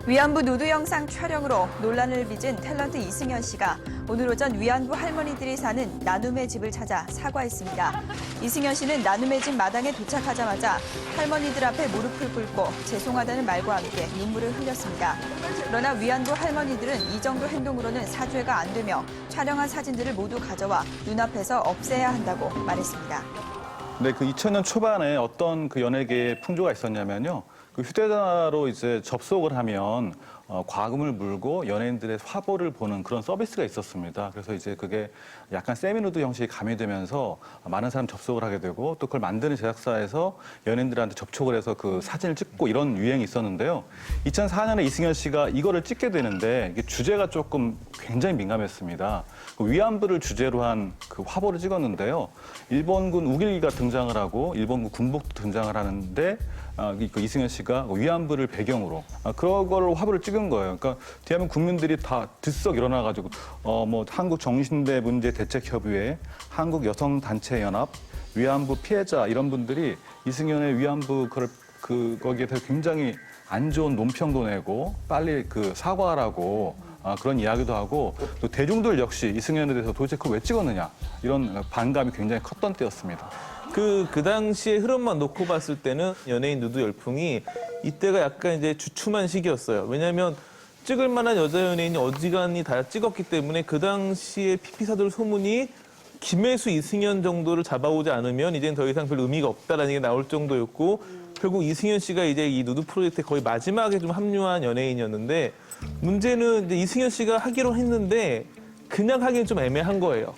위안부 누드 영상 촬영으로 논란을 빚은 탤런트 이승현 씨가 오늘 오전 위안부 할머니들이 사는 나눔의 집을 찾아 사과했습니다. 이승현 씨는 나눔의 집 마당에 도착하자마자 할머니들 앞에 무릎을 꿇고 죄송하다는 말과 함께 눈물을 흘렸습니다. 그러나 위안부 할머니들은 이 정도 행동으로는 사죄가 안 되며 촬영한 사진들을 모두 가져와 눈앞에서 없애야 한다고 말했습니다. 네, 그 2000년 초반에 어떤 그 연예계의 풍조가 있었냐면요. 그 휴대전화로 이제 접속을 하면 과금을 물고 연예인들의 화보를 보는 그런 서비스가 있었습니다. 그래서 이제 그게 약간 세미누드 형식이 가미되면서 많은 사람이 접속을 하게 되고 또 그걸 만드는 제작사에서 연예인들한테 접촉을 해서 그 사진을 찍고 이런 유행이 있었는데요. 2004년에 이승현 씨가 이거를 찍게 되는데 이게 주제가 조금 굉장히 민감했습니다. 그 위안부를 주제로 한 그 화보를 찍었는데요. 일본군 우길기가 등장을 하고 일본군 군복도 등장을 하는데 그 이승현 씨가 위안부를 배경으로 그런 걸 화보를 찍은 거예요. 그러니까 대한민국 국민들이 다 들썩 일어나가지고 뭐 한국 정신대 문제 대책협의회, 한국 여성단체연합, 위안부 피해자 이런 분들이 이승현의 위안부 거기에 대해서 굉장히 안 좋은 논평도 내고 빨리 그 사과하라고 그런 이야기도 하고 또 대중들 역시 이승현에 대해서 도대체 그걸 왜 찍었느냐 이런 반감이 굉장히 컸던 때였습니다. 그 당시의 흐름만 놓고 봤을 때는 연예인 누드 열풍이 이때가 약간 이제 주춤한 시기였어요. 왜냐하면 찍을 만한 여자 연예인이 어지간히 다 찍었기 때문에 그 당시에 피피사들 소문이 김혜수, 이승현 정도를 잡아오지 않으면 이제는 더 이상 별 의미가 없다라는 게 나올 정도였고 결국 이승현 씨가 이제 이 누드 프로젝트에 거의 마지막에 좀 합류한 연예인이었는데 문제는 이제 이승현 씨가 하기로 했는데 그냥 하기는 좀 애매한 거예요.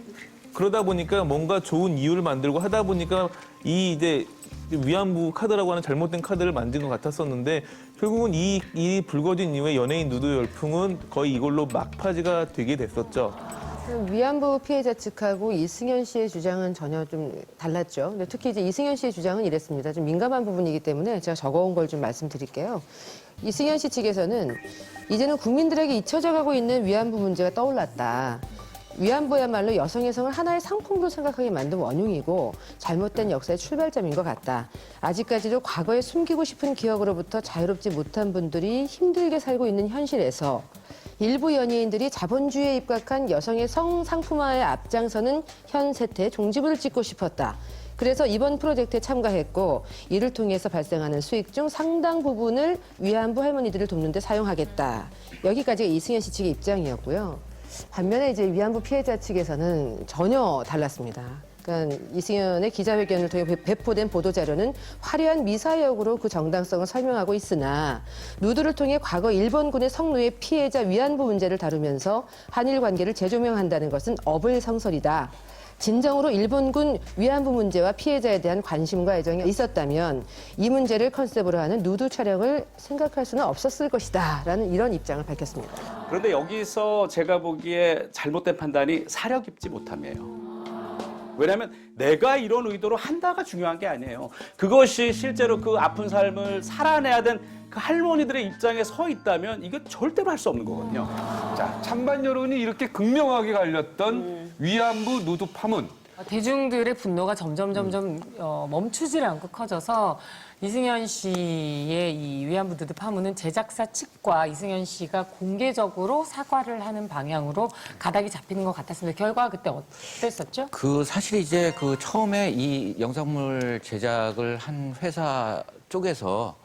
그러다 보니까 뭔가 좋은 이유를 만들고 하다 보니까 이 이제 위안부 카드라고 하는 잘못된 카드를 만든 것 같았었는데 결국은 이 불거진 이후에 연예인 누드 열풍은 거의 이걸로 막바지가 되게 됐었죠. 위안부 피해자 측하고 이승현 씨의 주장은 전혀 좀 달랐죠. 근데 특히 이제 이승현 씨의 주장은 이랬습니다. 좀 민감한 부분이기 때문에 제가 적어온 걸 좀 말씀드릴게요. 이승현 씨 측에서는 이제는 국민들에게 잊혀져 가고 있는 위안부 문제가 떠올랐다. 위안부야말로 여성의 성을 하나의 상품으로 생각하게 만든 원흉이고 잘못된 역사의 출발점인 것 같다. 아직까지도 과거에 숨기고 싶은 기억으로부터 자유롭지 못한 분들이 힘들게 살고 있는 현실에서 일부 연예인들이 자본주의에 입각한 여성의 성 상품화에 앞장서는 현 세태의 종지부를 찍고 싶었다. 그래서 이번 프로젝트에 참가했고 이를 통해서 발생하는 수익 중 상당 부분을 위안부 할머니들을 돕는 데 사용하겠다. 여기까지가 이승현 씨 측의 입장이었고요. 반면에 이제 위안부 피해자 측에서는 전혀 달랐습니다. 그러니까 이승현의 기자회견을 통해 배포된 보도자료는 화려한 미사역으로 그 정당성을 설명하고 있으나 누드를 통해 과거 일본군의 성노예 피해자 위안부 문제를 다루면서 한일 관계를 재조명한다는 것은 어불성설이다. 진정으로 일본군 위안부 문제와 피해자에 대한 관심과 애정이 있었다면 이 문제를 컨셉으로 하는 누드 촬영을 생각할 수는 없었을 것이다 라는 이런 입장을 밝혔습니다. 그런데 여기서 제가 보기에 잘못된 판단이 사려 깊지 못함이에요. 왜냐하면 내가 이런 의도로 한다가 중요한 게 아니에요. 그것이 실제로 그 아픈 삶을 살아내야 된 그 할머니들의 입장에 서 있다면 이게 절대로 할 수 없는 거거든요. 자, 찬반 여론이 이렇게 극명하게 갈렸던 위안부 누드 파문. 대중들의 분노가 점점 멈추질 않고 커져서 이승현 씨의 이 위안부 누드 파문은 제작사 측과 이승현 씨가 공개적으로 사과를 하는 방향으로 가닥이 잡히는 것 같았습니다. 결과가 그때 어땠었죠? 사실 이제 처음에 이 영상물 제작을 한 회사 쪽에서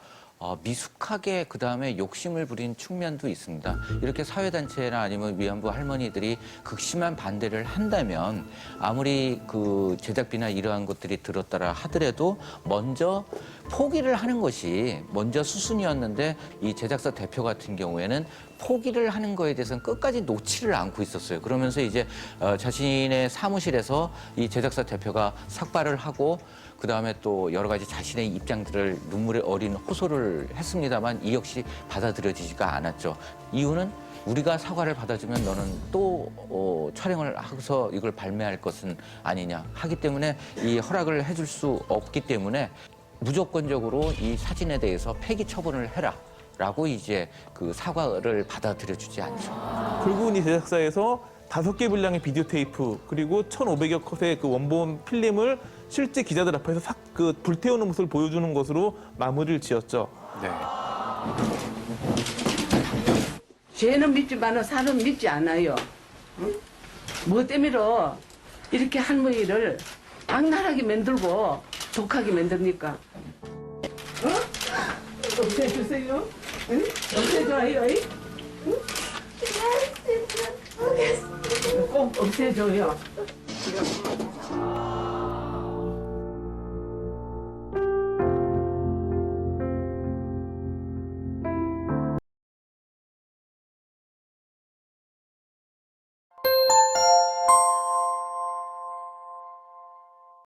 미숙하게 그다음에 욕심을 부린 측면도 있습니다. 이렇게 사회단체나 아니면 위안부 할머니들이 극심한 반대를 한다면 아무리 그 제작비나 이러한 것들이 들었다라 하더라도 먼저 포기를 하는 것이 먼저 수순이었는데 이 제작사 대표 같은 경우에는 포기를 하는 거에 대해서는 끝까지 놓지를 않고 있었어요. 그러면서 이제 자신의 사무실에서 이 제작사 대표가 삭발을 하고 그다음에 또 여러 가지 자신의 입장들을 눈물에 어린 호소를 했습니다만 이 역시 받아들여지지가 않았죠. 이유는 우리가 사과를 받아주면 너는 또 촬영을 하고서 이걸 발매할 것은 아니냐 하기 때문에 이 허락을 해줄 수 없기 때문에 무조건적으로 이 사진에 대해서 폐기 처분을 해라. 라고 이제 그 사과를 받아들여주지 않죠. 결국은 이 제작사에서 5개 분량의 비디오 테이프 그리고 1,500여 컷의 그 원본 필름을 실제 기자들 앞에서 불태우는 모습을 보여주는 것으로 마무리를 지었죠. 네. 죄는 믿지만 사는 믿지 않아요. 응? 뭐 때문에 이렇게 할머니를 악랄하게 만들고 독하게 만듭니까? 없애주세요. 응? 없애줘요. 응? 꼭 없애줘요.